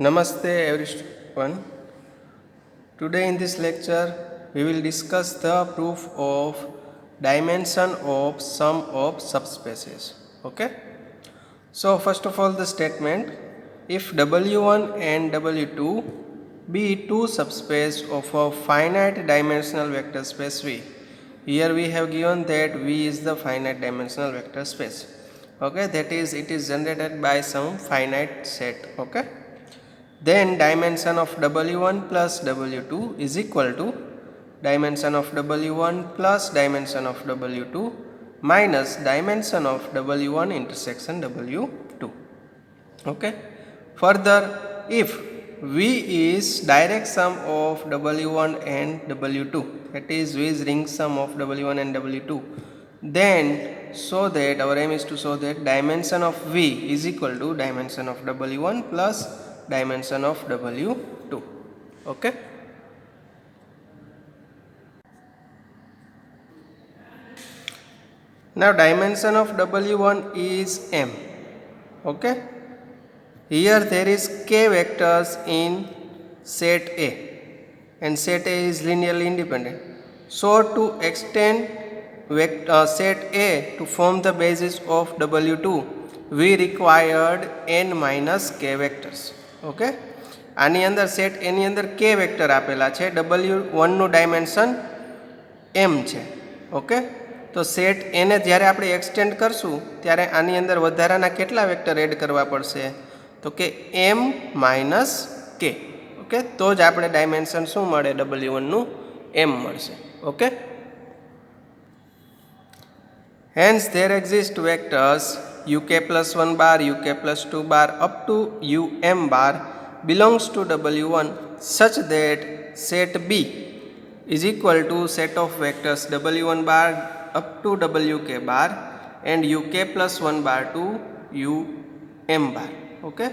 Namaste everyone. Today in this lecture we will discuss the proof of dimension of sum of subspaces. Okay. So first of all the statement, if W1 and W2 be two subspace of a finite dimensional vector space V. Here we have given that V is the finite dimensional vector space. Okay, that is it is generated by some finite set. Okay. Then dimension of W1 plus W2 is equal to dimension of W1 plus dimension of W2 minus dimension of W1 intersection W2. Okay. Further, if V is direct sum of W1 and W2, that is V is ring sum of W1 and W2, then so that our aim is to show that dimension of V is equal to dimension of W1 plus dimension of W2. Okay. Now dimension of W1 is M. Okay. Here there is k vectors in set A and set A is linearly independent. So to extend set A to form the basis of W2, we required n minus k vectors. Okay, આની અંદર set એની અંદર કે vector આપેલા છે, W1 નું dimension m છે. Okay, તો સેટ એને જ્યારે આપણે એક્સટેન્ડ કરશું ત્યારે આની અંદર વધારાના કેટલા વેક્ટર એડ કરવા પડશે? તો કે m માઇનસ k. ઓકે, તો જ આપણે ડાયમેન્શન શું મળે? W1 નું m મળશે. Okay, hence there exist vectors uk plus 1 bar, uk plus 2 bar up to um bar belongs to W1 such that set B is equal to set of vectors W1 bar up to wk bar and uk plus 1 bar to um bar. Okay,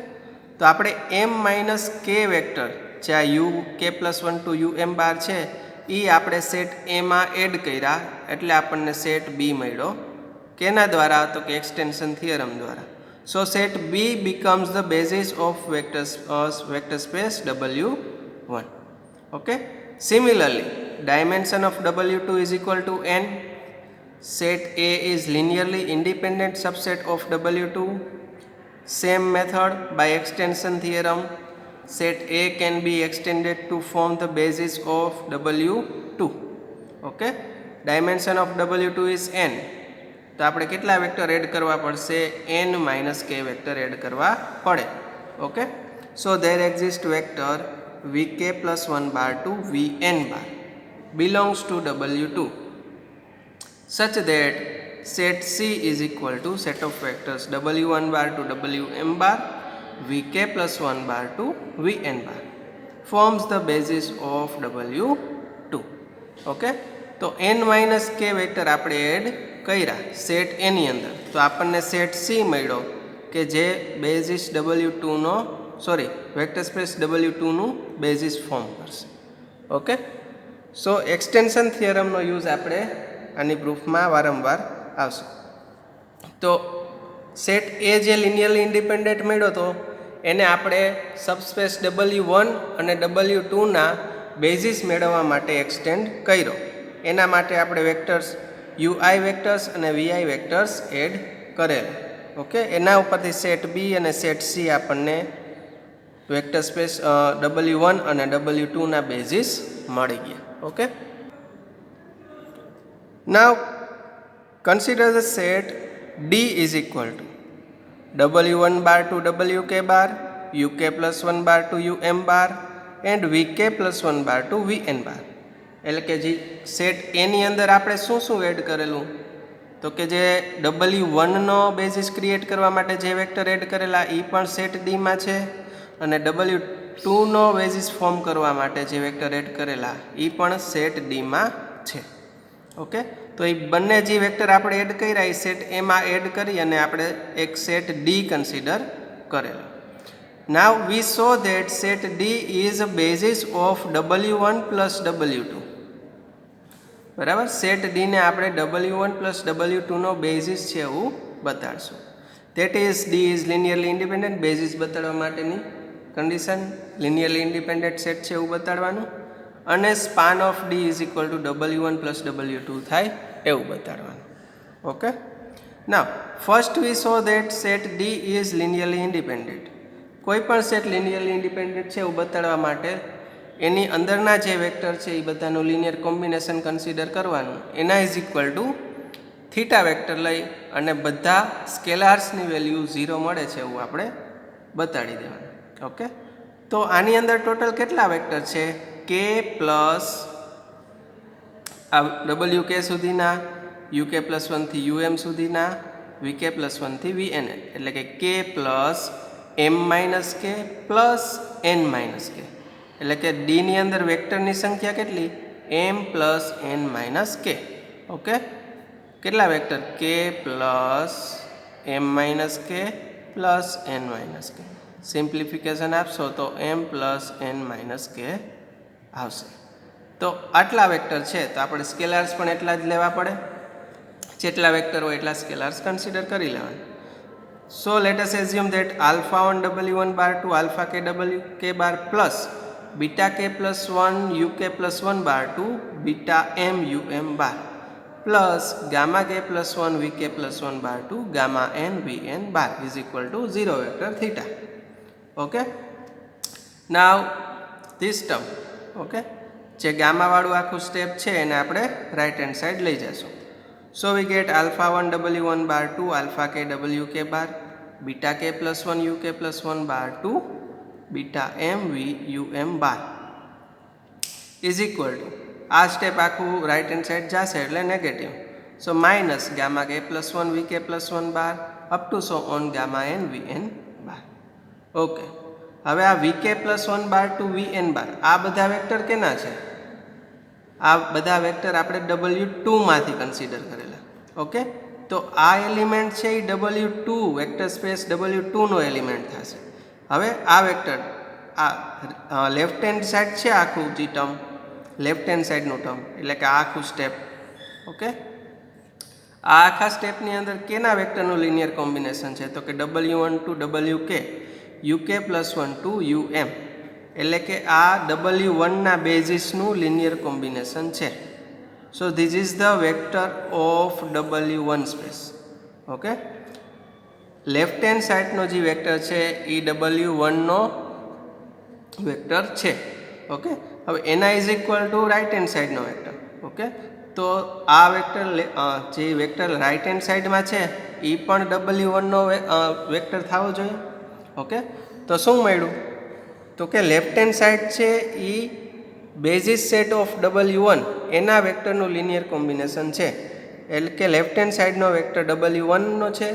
તો આપણે m minus k vector જે આ uk plus 1 to um bar છે એ આપણે set a માં add કર્યા એટલે આપણને સેટ b મળ્યો. કેના દ્વારા? તો કે એક્સટેન્શન થિયરમ દ્વારા. સો set B becomes the basis of vector space W1. Okay. Similarly, dimension of W2 is equal to n. Set A is linearly independent subset of W2. Same method, by extension theorem, set A can be extended to form the basis of W2. Okay. Dimension of W2 is n. તો આપણે કેટલા vector add કરવા પડશે? n minus k vector add કરવા પડે. Okay, so there exist vector vk plus 1 bar to vn bar belongs to W2 such that set C is equal to set of vectors W1 bar to Wm bar, vk plus 1 bar to vn bar forms the basis of W2. Okay, તો n minus k vector આપણે add કર્યા set એની અંદર, તો આપણને set C મળ્યો કે જે બેઝિસ W2 નો વેક્ટર સ્પેસ W2 નું બેઝિસ ફોર્મ કરશે. ઓકે, સો એક્સટેન્શન થિયરમનો યુઝ આપણે આની પ્રૂફમાં વારંવાર આવશે. તો સેટ એ જે લિનિયરલી ઇન્ડિપેન્ડન્ટ મળ્યો તો એને આપણે સબસ્પેસ W1 અને W2 ના બેઝિસ મેળવવા માટે એક્સટેન્ડ કર્યો. એના માટે આપણે વેક્ટર્સ UI વેક્ટર્સ અને VI વેક્ટર્સ એડ કરેલ. ઓકે, એના ઉપરથી સેટ B અને સેટ C આપણને વેક્ટર સ્પેસ W1 અને W2 ના બેઝિસ મળી ગયા. Okay, now consider the set D is equal to W1 bar to WK bar, UK plus 1 bar to UM bar and VK plus 1 bar to VN bar. એટલે કે જે set એની અંદર આપણે શું શું એડ કરેલું? તો કે જે W1 નો બેઝિસ ક્રિએટ કરવા માટે જે વેક્ટર એડ કરેલા એ પણ સેટ D માં છે અને W2 નો બેઝિસ ફોર્મ કરવા માટે જે વેક્ટર એડ કરેલા એ પણ સેટ D માં છે. ઓકે, તો એ બંને જે વેક્ટર આપણે એડ કર્યા એ સેટ A માં એડ કરી અને આપણે એક સેટ D કન્સિડર કરેલો. Now we saw that set D is a basis of W1 plus W2. બરાબર, સેટ D ને આપણે W1 પ્લસ W2 નો બેઝિસ છે એવું બતાડશું. That is D is linearly independent, બેઝિસ બતાડવા માટેની કન્ડિશન લિનિયરલી ઇન્ડિપેન્ડન્ટ સેટ છે એવું બતાડવાનું, અને span of D is equal to W1 plus W2 થાય એવું બતાડવાનું. Okay, now first we saw that set D is linearly independent. કોઈ પણ સેટ લિનિયરલી ઇન્ડિપેન્ડન્ટ છે એવું બતાડવા માટે એની અંદરના જે વેક્ટર છે એ બધાનું લિનિયર કોમ્બિનેશન કન્સિડર કરવાનું. એના is equal to theta vector લઈ અને બધા સ્કેલાર્સની વેલ્યુ 0 મળે છે એવું આપણે બતાડી દેવાનું. ઓકે, તો આની અંદર ટોટલ કેટલા વેક્ટર છે? કે પ્લસ ડબલ્યુ કે સુધીના, યુકે પ્લસ 1 થી યુએમ સુધીના, વીકે પ્લસ 1 થી વીએન, એટલે કે કે પ્લસ એમ માઇનસ કે પ્લસ એન માઇનસ કે. એટલે કે ડીની અંદર વેક્ટરની સંખ્યા કેટલી? એમ પ્લસ એન માઇનસ કે. ઓકે, કેટલા વેક્ટર? કે પ્લસ એમ માઇનસ કે પ્લસ એન માઇનસ કે. સિમ્પ્લિફિકેશન આપશો તો એમ પ્લસ એન માઇનસ કે આવશે. તો આટલા વેક્ટર છે તો આપણે સ્કેલાર્સ પણ એટલા જ લેવા પડે. જેટલા વેક્ટર હોય એટલા સ્કેલાર્સ કન્સિડર કરી લેવાના. So let us assume that alpha one W1 bar to alpha કે WK બાર પ્લસ બીટા કે plus 1 UK plus 1 bar to beta m UM bar plus gamma કે plus 1 VK plus 1 bar to gamma N VN bar is equal to 0 vector theta. Okay, now this term, okay, જે ગામાવાળું આખું step છે એને આપણે right hand side લઈ જઈશું. So we get alpha 1 W1 bar to alpha કે WK bar beta કે plus 1 UK plus 1 bar to beta M VUM bar is equal to આ સ્ટેપ આખું રાઇટ હેન્ડ સાઈડ જશે એટલે નેગેટિવ. સો માઇનસ ગામા કે plus 1 VK plus 1 bar up to so on gamma N VN bar. Okay, હવે આ VK plus 1 bar to VN bar આ બધા vector કેના છે? આ બધા વેક્ટર આપણે W2 માંથી કન્સિડર કરેલા. ઓકે, તો આ એલિમેન્ટ છે એ W2 વેક્ટર સ્પેસ W2 નો એલિમેન્ટ થશે. હવે આ વેક્ટર આ લેફ્ટ હેન્ડ સાઈડ છે આખું જે ટર્મ, લેફ્ટ હેન્ડ સાઈડનું ટર્મ એટલે કે આ આખું સ્ટેપ. ઓકે, આ આખા સ્ટેપની અંદર કેના વેક્ટરનું લિનિયર કોમ્બિનેશન છે? તો કે W1 to WK UK plus 1 to UM, એટલે કે આ W1 ના બેઝિસનું લિનિયર કોમ્બિનેશન છે. So this is the vector of W1 space. Okay, left hand સાઈડનો જે વેક્ટર છે એ W1 નો વેક્ટર છે. ઓકે, હવે એના is equal to right hand સાઈડનો વેક્ટર. ઓકે, તો આ વેક્ટર જે વેક્ટર રાઇટ હેન્ડ સાઈડમાં છે એ પણ W1 નો વેક્ટર થવો જોઈએ. ઓકે, તો શું મળ્યું? તો કે લેફ્ટ હેન્ડ સાઈડ છે એ બેઝિસ સેટ ઓફ W1 એના વેક્ટરનું લિનિયર કોમ્બિનેશન છે. એટલે કે લેફ્ટ હેન્ડ સાઈડનો વેક્ટર W1 નો છે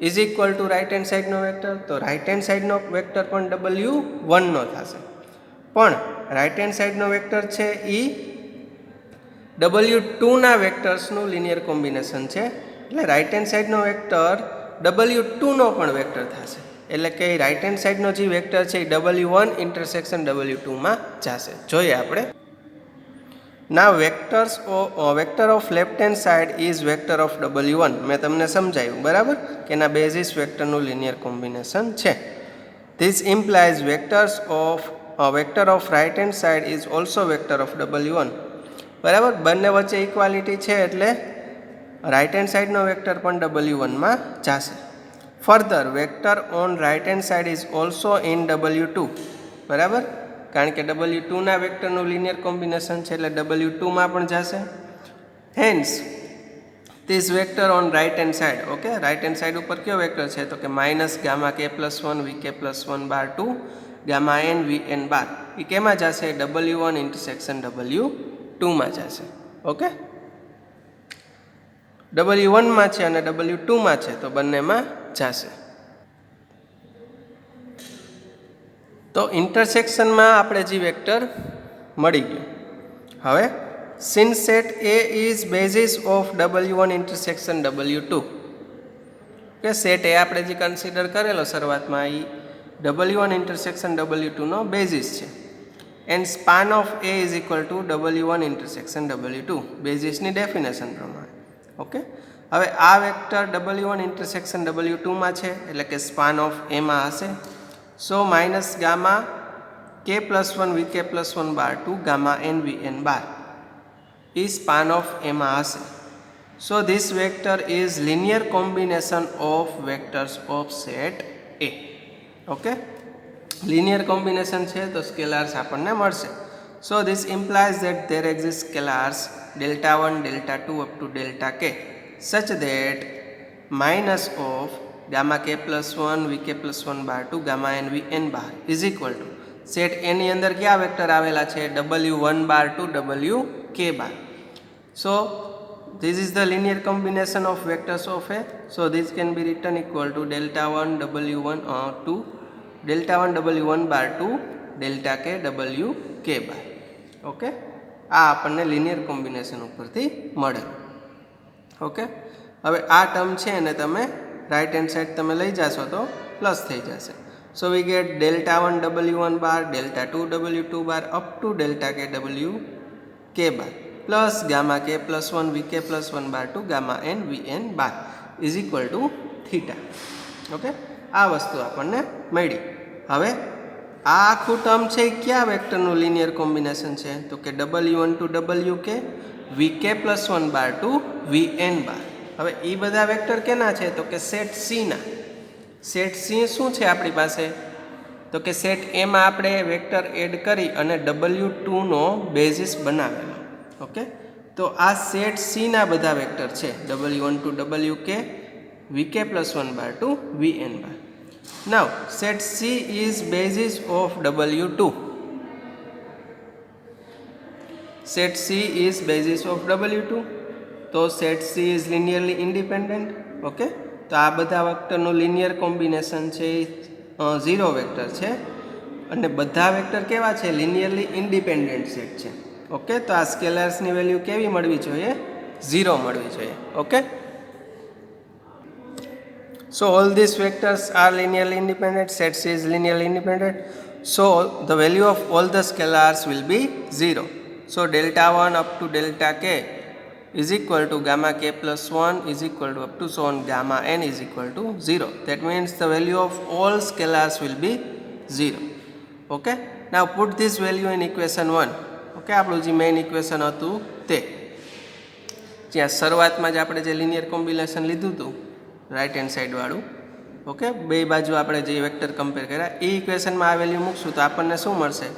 is equal to right hand સાઈડનો વેક્ટર, તો રાઇટ હેન્ડ સાઈડનો વેક્ટર પણ W1 નો થશે. પણ રાઇટ હેન્ડ સાઈડનો વેક્ટર છે એ W2 ના વેક્ટર્સનું લિનિયર કોમ્બિનેશન છે. એટલે રાઇટ હેન્ડ સાઈડનો વેક્ટર W2 નો પણ વેક્ટર થશે. એટલે કે રાઇટ હેન્ડ સાઈડનો જે વેક્ટર છે એ W1 ઇન્ટરસેક્શન W2 માં જશે. જોઈએ આપણે. ના vector of left hand side is vector of W1. મેં તમને સમજાવ્યું બરાબર કે એના બેઝિસ વેક્ટરનું લિનિયર કોમ્બિનેશન છે. This implies vector of right hand side is also vector of W1. બરાબર, બંને વચ્ચે ઇક્વાલિટી છે એટલે રાઇટ હેન્ડ સાઈડનો વેક્ટર પણ W1 માં જશે. Further vector on right hand side is also in W2. બરાબર, કારણ કે W2 ના વેક્ટરનું લિનિયર કોમ્બિનેશન છે એટલે W2 માં પણ જશે. Hence this vector on right hand side. Okay, right hand side ઉપર કયો વેક્ટર છે? તો કે માઇનસ ગામા કે plus 1 VK plus 1 bar to gamma N VN bar એ કેમાં જશે? W1 ઇન્ટરસેક્શન W2 માં જશે. ઓકે, W1 માં છે અને W2 માં છે તો બંનેમાં જશે. તો ઇન્ટરસેક્શનમાં આપણે જે વેક્ટર મળી ગયું. હવે since set A is basis of W1 intersection W2. કે સેટ એ આપણે જે કન્સિડર કરેલો શરૂઆતમાં એ W1 ઇન્ટરસેક્શન W2 નો બેઝિસ છે. And span of A is equal to W1 intersection W2 બેઝિસની ડેફિનેશન પ્રમાણે. ઓકે, હવે આ વેક્ટર W1 ઇન્ટરસેક્શન W2 માં છે એટલે કે સ્પાન ઓફ A માં હશે. સો માઇનસ ગામા કે plus 1 V K plus 1 bar to gamma N V N bar એ સ્પાન ઓફ એમાં હશે. So this vector is linear combination of vectors of set A. Okay, linear combination છે તો scalars આપણને મળશે. So this implies that there exist scalars delta 1 delta 2 up to delta K such that minus of gamma કે plus 1 V K plus 1 bar to gamma N V N bar is equal to set એની અંદર કયા vector આવેલા છે? W1 bar to WK bar. So this is the linear combination of vectors of A. So this can be written equal to delta 1 W1 to delta 1 W1 bar to delta K WK bar. Okay, આ આપણને linear combination ઉપરથી મળે. Okay, હવે આ term છે એને તમે right hand side તમે લઈ જશો તો પ્લસ થઈ જશે. So we get delta 1 W1 bar delta 2 W2 bar up to delta K WK bar plus gamma કે plus 1 V K plus 1 bar to gamma N V N bar is equal to theta. Okay, આ વસ્તુ આપણને મળી. હવે આ આખું term છે એ કયા વેક્ટરનું લિનિયર કોમ્બિનેશન છે? તો કે W1 to WK V K plus 1 bar two V N બાર. હવે એ બધા વેક્ટર કેના છે? તો કે સેટ સીના. સેટ સી શું છે આપણી પાસે? તો કે સેટ એમાં આપણે વેક્ટર એડ કરી અને W2નો બેઝિસ બનાવેલો. ઓકે, તો આ સેટ સીના બધા વેક્ટર છે W1 to WK VK plus 1 bar to Vn bar. Now set C is basis of W2. Set C is basis of W2. તો set C is linearly independent. Okay, તો આ બધા વેક્ટરનું linear combination છે 0 vector છે અને બધા vector કેવા છે? લિનિયરલી ઇન્ડિપેન્ડન્ટ સેટ છે. ઓકે, તો આ સ્કેલર્સની વેલ્યુ કેવી મળવી જોઈએ? 0 મળવી જોઈએ. Okay, so all these vectors are linearly independent. Set C is linearly independent, so the value of all the scalars will be 0. So delta 1 up to delta k is equal to gamma k plus 1 is equal to up to so on gamma n is equal to 0. That means the value of all scalars will be 0. Okay, now put this value in equation 1. Okay, આપણું જે main equation હતું તે જ્યાં શરૂઆતમાં જ આપણે જે linear combination લીધું હતું રાઇટ હેન્ડ સાઈડ વાળું. ઓકે, બે બાજુ આપણે જે વેક્ટર કમ્પેર કર્યા એ ઇક્વેશનમાં આ વેલ્યુ મૂકશું તો આપણને શું મળશે?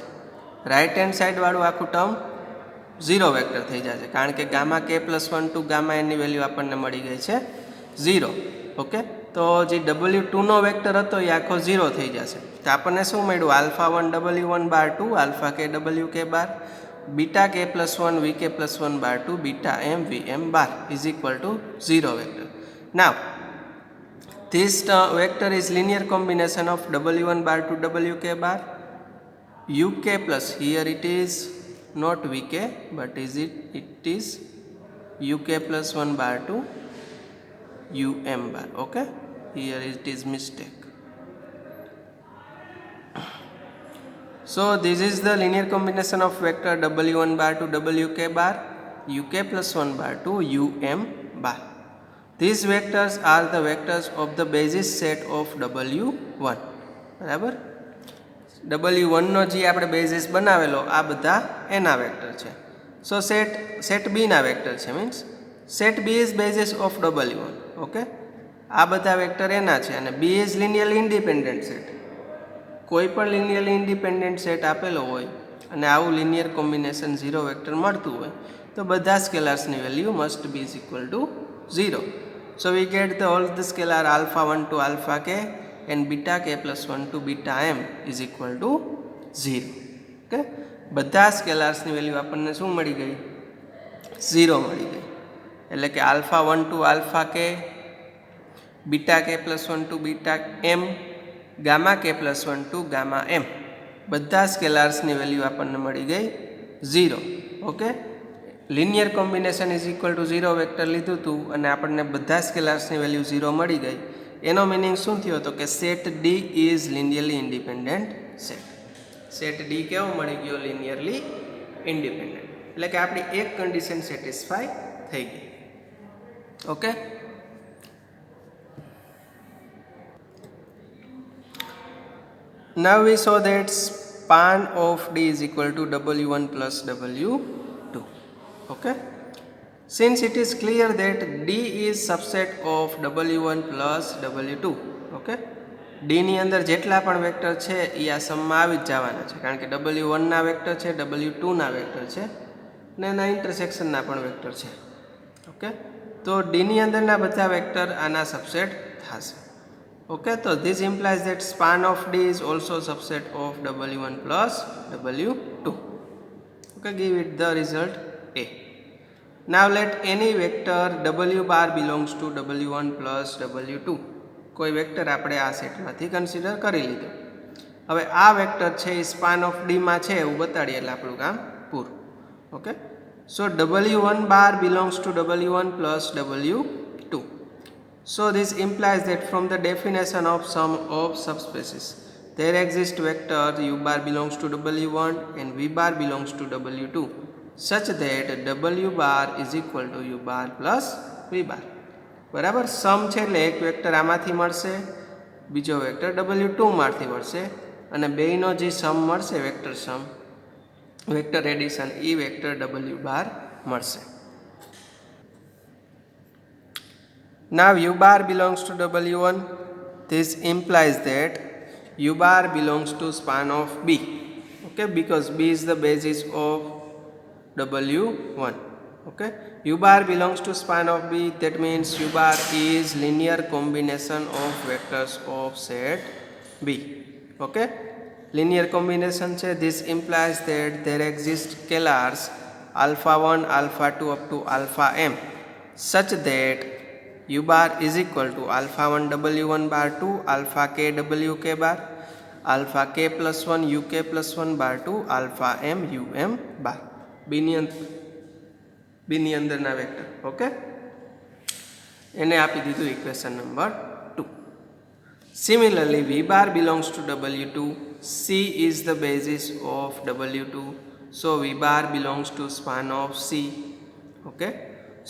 રાઇટ હેન્ડ સાઈડ વાળું આખું ટર્મ 0 વેક્ટર થઈ જશે કારણ કે ગામા કે પ્લસ 1 ટુ ગામા એનની વેલ્યુ આપણને મળી ગઈ છે 0. ઓકે, તો જે W2નો વેક્ટર હતો એ આખો 0 થઈ જશે. તો આપણને શું મળ્યું? Alpha 1 W1 bar to alpha કે WK બાર બીટા કે plus 1 VK plus 1 bar to beta m VM bar is equal to 0 vector. Now this vector is linear combination of W1 bar to WK bar UK plus here it is not VK but it is UK plus 1 bar to UM bar. Okay, here it is mistake. So this is the linear combination of vector W1 bar to WK bar UK plus 1 bar to UM bar. These vectors are the vectors of the basis set of W1. બરાબર, W1 નો જે આપણે basis બનાવેલો આ બધા એના vector છે. સો set બી ના vector છે, means set B is basis of W1. Okay, આ બધા વેક્ટર એના છે અને B is linearly independent set. કોઈ પણ લિનિયરલી ઇન્ડિપેન્ડન્ટ સેટ આપેલો હોય અને આવું લિનિયર કોમ્બિનેશન 0 વેક્ટર મળતું હોય તો બધા સ્કેલર્સની value must be is equal to 0. So we get the all the scalar alpha 1 to alpha k and beta k plus 1 to beta m is equal to 0. Okay, બધા સ્કેલાર્સની value આપણને શું મળી ગઈ? 0 મળી ગઈ. એટલે કે આલ્ફા 1 ટુ આલ્ફા કે બીટા કે પ્લસ 1 ટુ બીટા એમ ગામા કે પ્લસ 1 ટુ ગામા એમ બધા સ્કેલાર્સની વેલ્યુ આપણને મળી ગઈ 0. Okay, linear combination is equal to 0 vector લીધું હતું અને આપણને બધા સ્કેલાર્સની વેલ્યુ 0 મળી ગઈ. એનો મિનિંગ શું થયો? તો કે set D is linearly independent set. Set D કેવો મળી ગયો? Linearly independent. એટલે કે આપણી એક કન્ડિશન સેટિસ્ફાય થઈ ગઈ. Okay, Now we saw that span of D is equal to W1 plus W2. Okay. Since it is clear that D is subset of W1 plus W2. Okay. D ની અંદર જેટલા પણ vector છે એ આ સમમાં આવી જ જવાના છે કારણ કે W1 ના વેક્ટર છે, W2 ના વેક્ટર છે ને એના ઇન્ટરસેક્શનના પણ વેક્ટર છે. ઓકે. તો D ની અંદરના બધા વેક્ટર આના સબસેટ થશે. Okay, so this implies that span of D is also subset of W1 plus W2. Okay, give it the result A. Now let any vector W bar belongs to W1 plus W2. કોઈ vector આપણે આ સેટમાંથી consider કરી લીધો. હવે આ vector છે એ span of D માં છે એવું બતાડીએ એટલે આપણું કામ પૂરું. Okay. So W1 bar belongs to W1 plus W2. So this implies that from the definition of sum of subspaces, there exists vector u bar belongs to W1 and v bar belongs to W2, such that W bar is equal to u bar plus v bar. બરાબર. સમ છે એટલે એક vector આમાંથી મળશે, બીજો vector W2 માંથી મળશે અને બેયનો જે સમ મળશે વેક્ટર સમ, વેક્ટર એડિશન, એ વેક્ટર W bar મળશે. Now u bar belongs to W1. This implies that u bar belongs to span of B. Okay, because B is the basis of W1. Okay, u bar belongs to span of B. That means u bar is linear combination of vectors of set B. Okay, linear combination છે. This implies that there exist scalars alpha 1, alpha 2 up to alpha m, such that u bar is equal to alpha 1 W1 bar 2 alpha k WK bar alpha k plus 1 UK plus 1 bar 2 alpha m UM bar. B ની અંદરના vector. Okay, એને આપી દીધું equation number 2. Similarly, v bar belongs to W2. C is the basis of W2. So v bar belongs to span of C. Okay.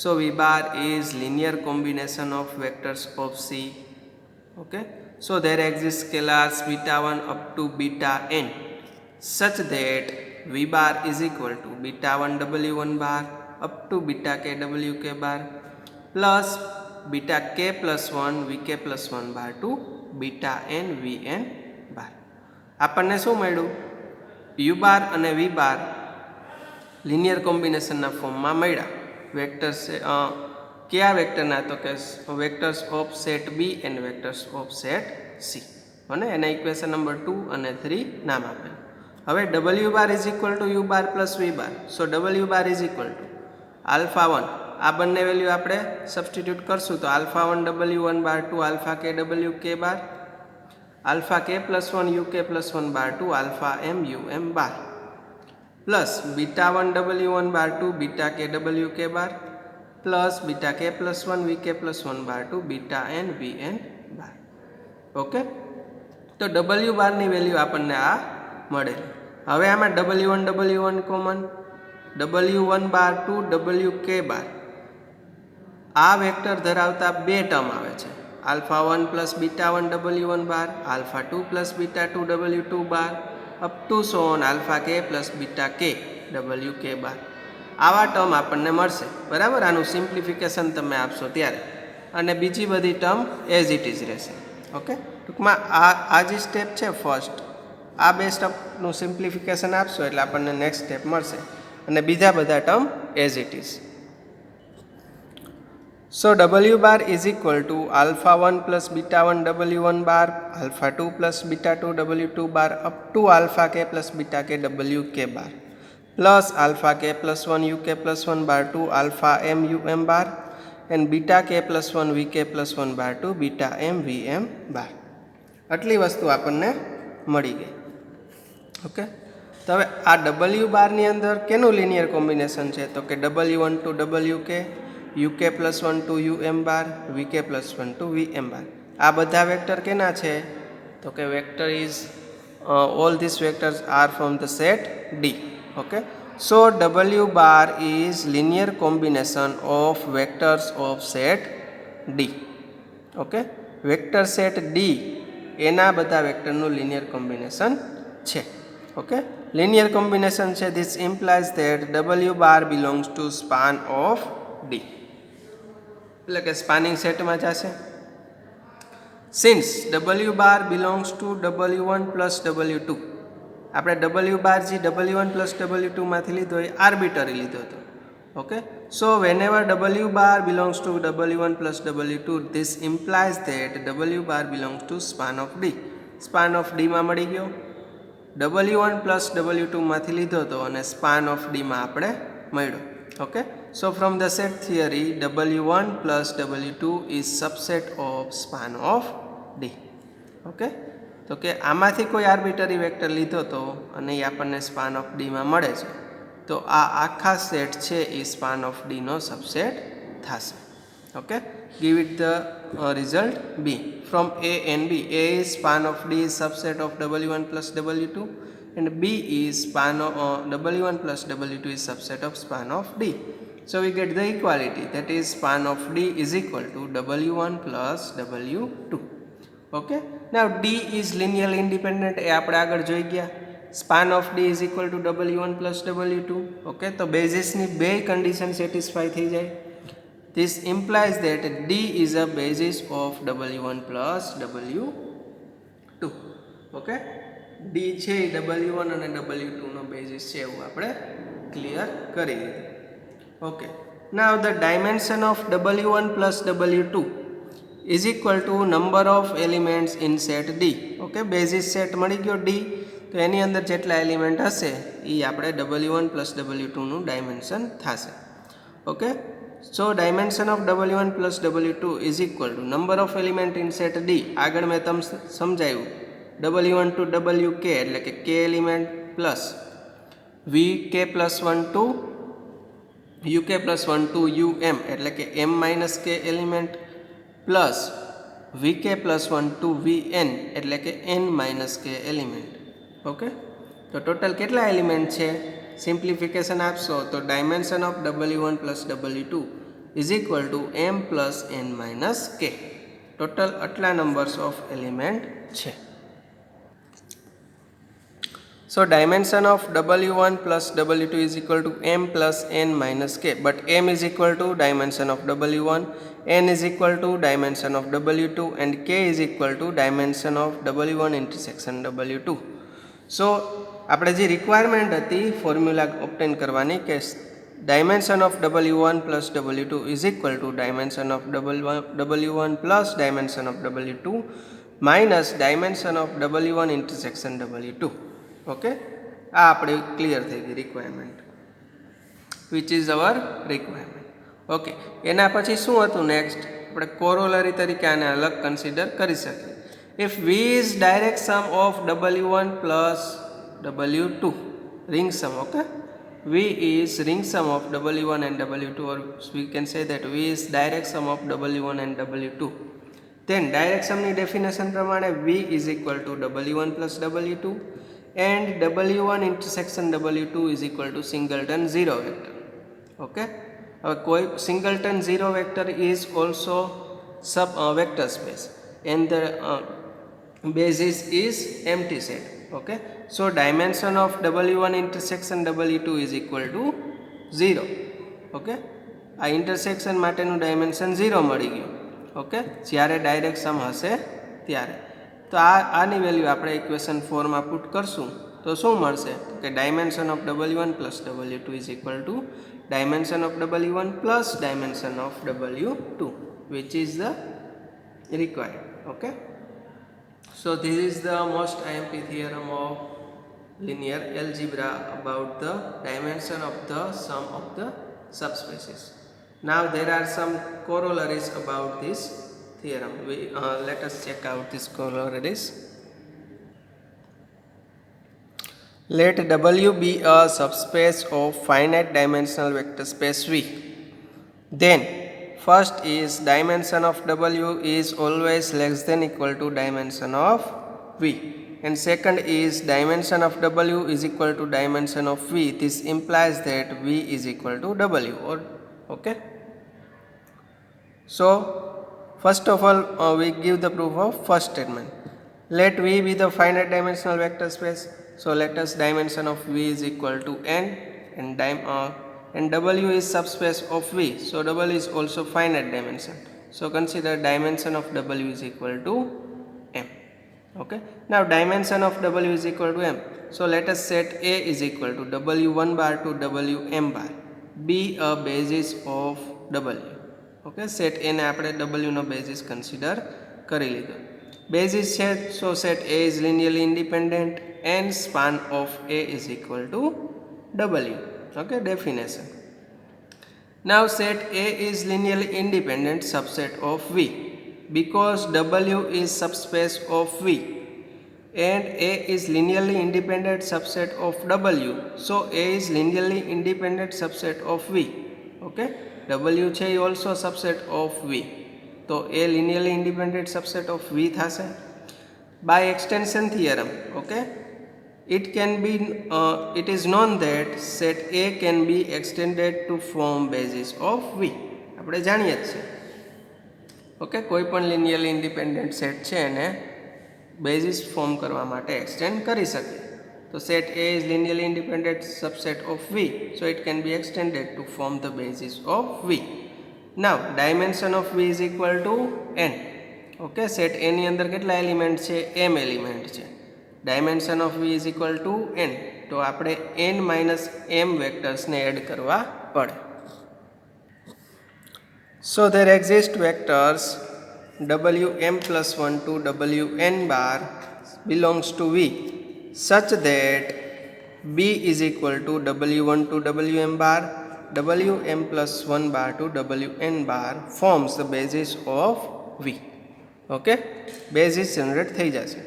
So v bar is linear combination of vectors of C. Okay. So there exist scalars beta 1 up to beta n, such that v bar is equal to beta 1 W1 bar up to beta k WK bar plus beta k plus 1 VK plus 1 bar to beta n VN bar. આપણને શું મળ્યું? u bar અને v bar લિનિયર કોમ્બિનેશનના ફોર્મમાં મળ્યા. Vectors કયા વેક્ટરના? તો કે vectors of set B and vectors of set C, અને એના ઇક્વેશન નંબર 2 અને 3 નામ આપેલું. હવે W bar is equal to U bar plus V bar. So W bar is equal to alpha 1, આ બંને વેલ્યુ આપણે સબસ્ટિટ્યુટ કરશું તો આલ્ફા 1 W1 બાર 2 આલ્ફા કે WK bar alpha k plus 1 UK plus 1 bar 2 alpha M UM bar plus beta 1 W1 bar 2 beta k WK bar plus beta કે plus 1 VK plus 1 bar 2 beta N VN bar. Okay, તો W બારની value આપણને આ મળેલી. હવે આમાં W1 common, W1 bar 2 WK બાર, આ vector ધરાવતા બે ટર્મ આવે છે, alpha 1 plus beta 1 W1 bar, alpha 2 plus beta 2 W2 bar up to so on alpha k plus beta k WK બાર. આવા ટર્મ આપણને મળશે. બરાબર, આનું સિમ્પ્લિફિકેશન તમે આપશો ત્યારે, અને બીજી બધી ટર્મ એઝ ઇટ ઇઝ રહેશે. ઓકે, ટૂંકમાં આ જે સ્ટેપ છે ફર્સ્ટ, આ બે સ્ટેપનું સિમ્પ્લિફિકેશન આપશો એટલે આપણને નેક્સ્ટ સ્ટેપ મળશે, અને બીજા બધા term as it is. So W bar is equal to alpha 1 plus beta 1 W1 bar, alpha 2 plus beta 2 W2 bar up to alpha k plus beta k WK bar plus alpha k plus 1 UK plus 1 bar to alpha M UM bar and beta k plus 1 VK plus 1 bar to beta M VM bar. આટલી વસ્તુ આપણને મળી ગઈ. Okay, તો હવે આ W બારની અંદર કેનું લિનિયર કોમ્બિનેશન છે? તો કે W1 to WK, UK plus 1 to UM bar, VK plus 1 to VM bar. આ બધા વેક્ટર કેના છે? તો કે vector is all these vectors are from the set D. Okay, so W bar is linear combination of vectors of set D. Okay, vector set D એના બધા વેક્ટરનું linear combination છે. ઓકે, લિનિયર કોમ્બિનેશન છે. This implies that W bar belongs two span of D, એટલે કે spanning સેટમાં જશે. Since W બાર belongs two W1 plus W2, આપણે W બાર જે W1 પ્લસ W2 માંથી લીધો એ આર્બિટરી લીધો હતો. Okay, so whenever W bar belongs to W1 plus W2, this implies that W bar belongs to span of D. Span of D માં મળી ગયો, W1 plus W2 માંથી લીધો હતો અને span of D માં આપણે મળ્યો. Okay, so from the set theory W1 plus W2 is subset of span of D. Okay, તો કે આમાંથી કોઈ આર્બિટરી વેક્ટર લીધો હતો અને એ આપણને સ્પાન ઓફ ડી માં મળે છે, તો આ આખા સેટ છે એ સ્પાન ઓફ ડી નો સબસેટ થશે. Okay, give it the result B. From A and B, A is span of D is subset of W1 plus W2 and B is span of W1 plus W2 is subset of span of D. So we get the equality, that is span of D is equal to W1 plus W2. Okay, now D is linearly independent, એ આપણે આગળ જોઈ ગયા. span of D is equal to W1 plus W2. okay, તો બેઝિસની બે condition satisfy થઈ જાય. This implies that D is a basis of W1 plus W2. okay, D છે W1 અને W2 નો બેઝિસ છે એવું આપણે ક્લિયર કરી દીધું. okay, now the dimension of W1 plus W2 is equal to number of elements in set D. Okay, basis set મળી ગયો D, તો એની અંદર જેટલા એલિમેન્ટ હશે એ આપણે W1 પ્લસ W2 નું ડાયમેન્શન થશે. Okay, so dimension of W1 plus W2 is equal two number of element in set D. આગળ મેં તમને સમજાવ્યું W1 ટુ WK એટલે કે K element plus VK plus 1 to UK plus 1 to UM એટલે કે M minus K element plus VK plus 1 to VN એટલે કે N minus K element. Okay, તો ટોટલ કેટલા એલિમેન્ટ છે? સિમ્પ્લિફિકેશન આપશો તો dimension of W1 plus W2 is equal to M plus N minus K. Total આટલા numbers of element છે. So dimension of W1 plus W2 is equal to M plus N minus K, but M is equal to dimension of W1, N is equal to dimension of W2 and K is equal to dimension of W1 intersection W2. So આપણે જે requirement હતી formula ઓબ્ટેન કરવાની કે dimension of W1 plus W2 is equal to dimension of W1 plus dimension of W2 minus dimension of W1 intersection W2. Okay, આ આપણે clear થઈ ગઈ requirement, which is our requirement. Okay, એના પછી શું હતું નેક્સ્ટ? આપણે કોરોલરી તરીકે આને અલગ કન્સિડર કરી શકીએ. If V is direct sum of W1 plus W2, ring sum. Okay, V is ring sum of W1 and W2, or we can say that V is direct sum of W1 and W2. Then direct sum ની definition પ્રમાણે V is equal to W1 plus W2 and W1 intersection W2 is equal to singleton zero vector. Okay, હવે કોઈ singleton zero vector is also sub vector space and the basis is empty set. Okay, so dimension of W1 intersection W2 is equal to 0. Okay, આ intersection માટેનું dimension 0 મળી ગયું. Okay, જ્યારે direct સમ હશે ત્યારે. તો આની વેલ્યુ આપણે ઇક્વેશન 4 માં પુટ કરશું તો શું મળશે કે dimension of W1 plus W2 is equal two dimension of W1 plus dimension of W2, which is the required. Okay, so this is the most IMP theorem of linear algebra about the dimension of the sum of the subspaces. Now there are some corollaries about this theorem. Let us check out these corollaries. Let W be a subspace of finite dimensional vector space V. Then first is dimension of W is always less than equal to dimension of V, and second is dimension of W is equal to dimension of V. This implies that V is equal to W. Or okay, so first of all we give the proof of first statement. Let V be the finite dimensional vector space. So let us dimension of V is equal to n and W is subspace of V. So W is also finite dimension. So consider dimension of W is equal to m. Okay. Now dimension of W is equal to m. So let us set A is equal to W1 bar to Wm bar. Be a basis of W. Okay. Set A ને આપણે W નો basis consider કરી લીધો. Basis છે so set A is linearly independent and span of A is equal to W. Okay, definition. Now set A is linearly independent subset of V because W is subspace of V and A is linearly independent subset of W. So A is linearly independent subset of V. Okay, W છે એ also subset of V. તો A linearly independent subset of V થશે. By extension theorem, okay, it is known that set A can be extended to form basis of V. આપણે જાણીએ જ છે. Okay, કોઈ પણ linearly independent set છે એને basis form કરવા માટે extend કરી શકે. તો set A is linearly independent subset of V, so it can be extended to form the basis of V. Now dimension of V is equal to n. Okay, set A ની અંદર કેટલા element છે? m element છે. Dimension of V is equal to n. તો આપણે n minus m વેક્ટર્સને add કરવા પડે. So there exist vectors Wm plus 1 to Wn bar belongs to V such that B is equal to W1 to Wm bar, Wm plus 1 bar to Wn bar forms the basis of V. Okay, basis generate થઈ જશે.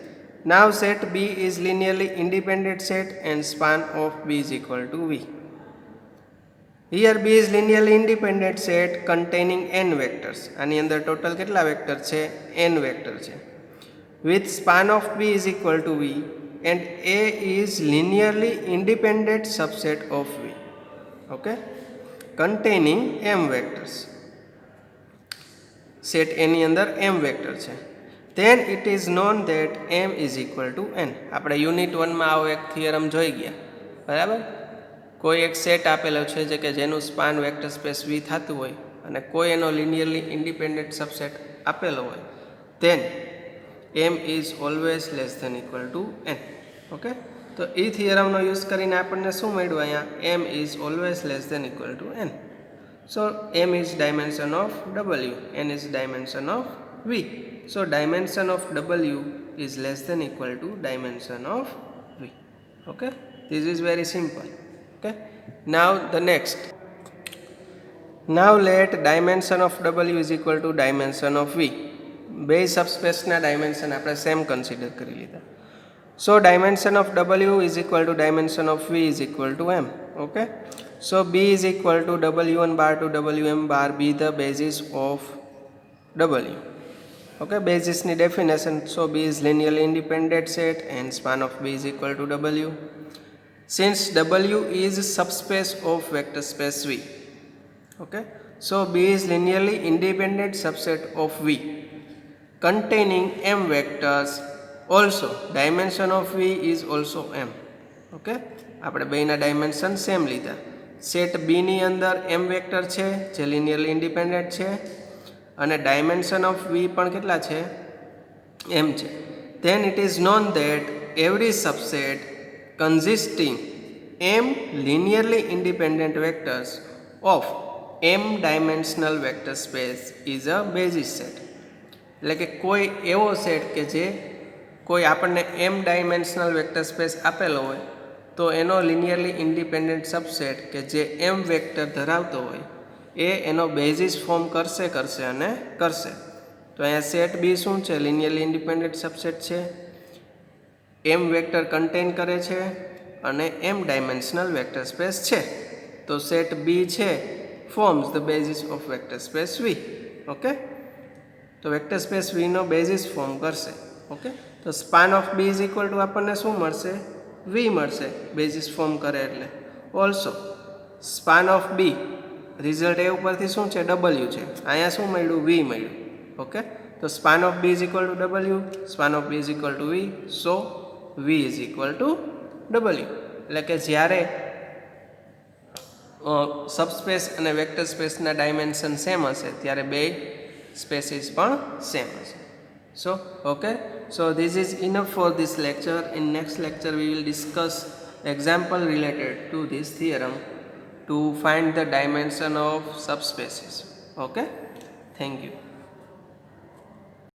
Now set B is linearly independent set and span of B is equal to V. Here B is linearly independent set containing n vectors. આની અંદર total કેટલા vector છે? n vector છે. With span of B is equal to V and A is linearly independent subset of V. Okay, containing m vectors. Set A ની અંદર m vector છે. Then it is known that m is equal to n. આપણે unit 1 માં આવો એક theorem જોઈ ગયા, બરાબર? કોઈ એક સેટ આપેલો છે જે કે જેનું સ્પાન વેક્ટર સ્પેસ V થતું હોય અને કોઈ એનો લિનિયરલી ઇન્ડિપેન્ડન્ટ સબસેટ આપેલો હોય, then m is always less than equal to n. Okay, તો એ થિયરમનો યુઝ કરીને આપણને શું મળ્યું? અહીંયા m is always less than equal to n. So m is dimension of W, n is dimension of V. So dimension of W is less than equal to dimension of V. Okay, this is very simple. Okay, now the next. Now let dimension of W is equal to dimension of V. બે સબસ્પેસના dimension આપણે same consider કરી લીધા. So dimension of W is equal to dimension of V is equal to m. Okay, so B is equal to W1 bar to Wm bar be the basis of W. Okay, basis ની definition. So B is linearly independent set and span of B is equal to W. Since W is subspace of vector space V. Okay, so B is linearly independent subset of V containing m vectors. Also dimension of V is also m. Okay, આપણે બેના dimension same લીધા. Set B ની અંદર m vector છે જે linearly independent છે અને dimension of V પણ કેટલા છે? m છે. Then it is known that every subset consisting m linearly independent vectors of m dimensional vector space is a basis set. એટલે કે કોઈ એવો સેટ કે જે કોઈ આપણને m ડાયમેન્શનલ વેક્ટર સ્પેસ આપેલો હોય તો એનો લિનિયરલી ઇન્ડિપેન્ડન્ટ સબસેટ કે જે m વેક્ટર ધરાવતો હોય એ એનો બેઝિસ ફોર્મ કરશે અને કરશે. તો અહીંયા સેટ B શું છે? લિનિયરલી ઇન્ડિપેન્ડન્ટ સબસેટ છે, m વેક્ટર કન્ટેન કરે છે અને m ડાયમેન્શનલ વેક્ટર સ્પેસ છે. તો સેટ B છે forms the basis of vector space V. Okay, તો વેક્ટર સ્પેસ V નો બેઝિસ ફોર્મ કરશે. ઓકે, તો span of B is equal to આપણને શું મળશે? V મળશે, બેઝિસ ફોર્મ કરે એટલે. Also span of B result એ ઉપરથી શું છે? W છે. અહીંયા શું મળ્યું? V મળ્યું. ઓકે, તો span of B is equal to W, span of B is equal to V, so V is equal to W. એટલે કે જ્યારે સબસ્પેસ અને વેક્ટર સ્પેસના ડાયમેન્શન સેમ હશે ત્યારે બે સ્પેસીસ પણ સેમ હશે. So okay, so this is enough for this lecture. In next lecture we will discuss example related to this theorem to find the dimension of subspaces. Okay, thank you.